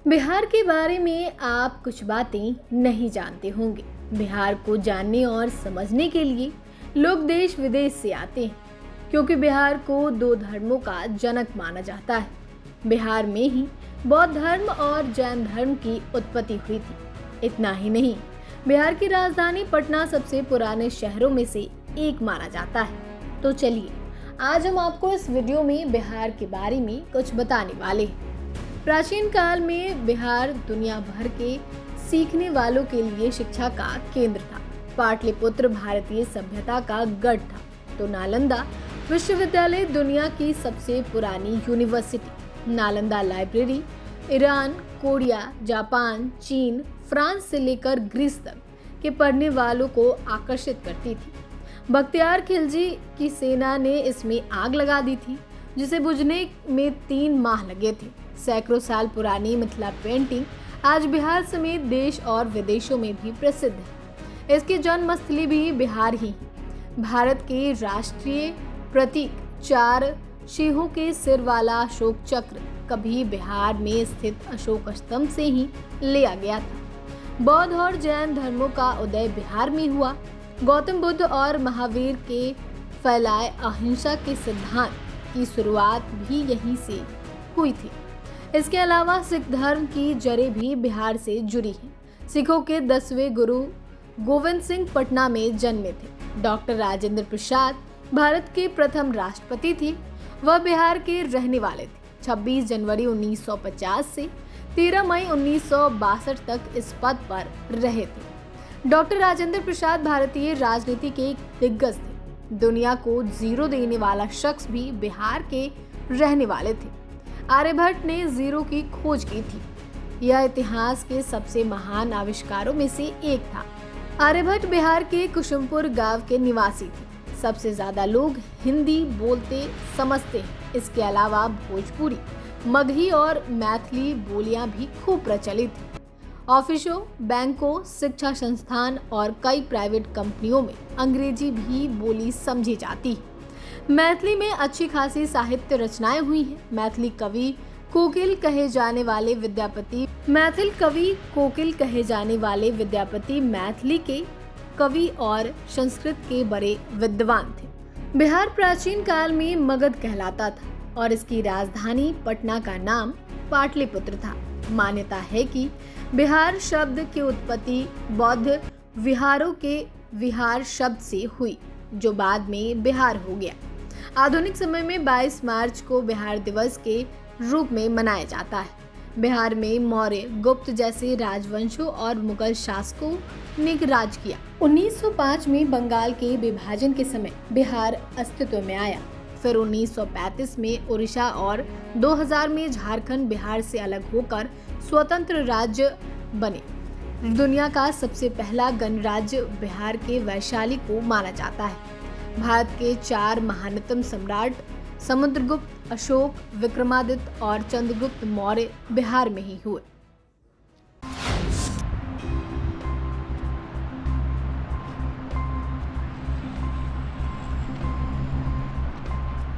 बिहार के बारे में आप कुछ बातें नहीं जानते होंगे। बिहार को जानने और समझने के लिए लोग देश विदेश से आते हैं, क्योंकि बिहार को दो धर्मों का जनक माना जाता है। बिहार में ही बौद्ध धर्म और जैन धर्म की उत्पत्ति हुई थी। इतना ही नहीं, बिहार की राजधानी पटना सबसे पुराने शहरों में से एक माना जाता है। तो चलिए, आज हम आपको इस वीडियो में बिहार के बारे में कुछ बताने वाले हैं। प्राचीन काल में बिहार दुनिया भर के सीखने वालों के लिए शिक्षा का केंद्र था। पाटलिपुत्र भारतीय सभ्यता का गढ़ था, तो नालंदा विश्वविद्यालय दुनिया की सबसे पुरानी university. Nalanda library Iran, Korea, Japan, चीन, फ्रांस से लेकर ग्रीस तक के पढ़ने वालों को आकर्षित करती थी। बख्तियार खिलजी की सेना ने इसमें आग लगा दी थी, जिसे बुझने में 3 माह लगे थे। सैकड़ों साल पुरानी मिथिला पेंटिंग आज बिहार समेत देश और विदेशों में भी प्रसिद्ध है। इसकी जन्मस्थली भी बिहार ही है। भारत के राष्ट्रीय प्रतीक 4 सिंहों के सिर वाला अशोक चक्र कभी बिहार में स्थित अशोक स्तंभ से ही लिया गया था। बौद्ध और जैन धर्मों का उदय बिहार में हुआ। गौतम बुद्ध और महावीर के फैलाए अहिंसा के सिद्धांत की शुरुआत भी यहीं से हुई थी। इसके अलावा सिख धर्म की जड़ें भी बिहार से जुड़ी हैं। सिखों के 10वें गुरु गोविंद सिंह पटना में जन्मे थे। डॉक्टर राजेंद्र प्रसाद भारत के प्रथम राष्ट्रपति थे। वह बिहार के रहने वाले थे। 26 जनवरी 1950 से 13 मई 1962 तक इस पद पर रहे थे। डॉक्टर राजेंद्र प्रसाद भारतीय राजनीति के एक दिग्गज थे। दुनिया को जीरो देने वाला शख्स भी बिहार के रहने वाले थे। आर्यभट्ट ने जीरो की खोज की थी। यह इतिहास के सबसे महान आविष्कारों में से एक था। आर्यभट्ट बिहार के कुसुमपुर गांव के निवासी थे। सबसे ज्यादा लोग हिंदी बोलते समझते हैं। इसके अलावा भोजपुरी, मगही और मैथिली बोलियां भी खूब प्रचलित हैं। ऑफिसों, बैंकों, शिक्षा संस्थान और कई प्राइवेट कंपनियों में अंग्रेजी भी बोली समझी जाती है। मैथिली में अच्छी खासी साहित्य रचनाएं हुई हैं। मैथिल कवि कोकिल कहे जाने वाले विद्यापति मैथिली के कवि और संस्कृत के बड़े विद्वान थे। बिहार प्राचीन काल में मगध कहलाता था और इसकी राजधानी पटना का नाम पाटलिपुत्र था। मान्यता है कि बिहार शब्द की उत्पत्ति बौद्ध विहारों के विहार शब्द से हुई, जो बाद में बिहार हो गया। आधुनिक समय में 22 मार्च को बिहार दिवस के रूप में मनाया जाता है। बिहार में मौर्य, गुप्त जैसे राजवंशों और मुगल शासकों ने राज किया। 1905 में बंगाल के विभाजन के समय बिहार अस्तित्व में आया। फिर 1935 में उड़ीसा और 2000 में झारखंड बिहार से अलग होकर स्वतंत्र राज्य बने। दुनिया का सबसे पहला गणराज्य बिहार के वैशाली को माना जाता है। भारत के 4 महानतम सम्राट समुद्रगुप्त, अशोक, विक्रमादित्य और चंद्रगुप्त मौर्य बिहार में ही हुए।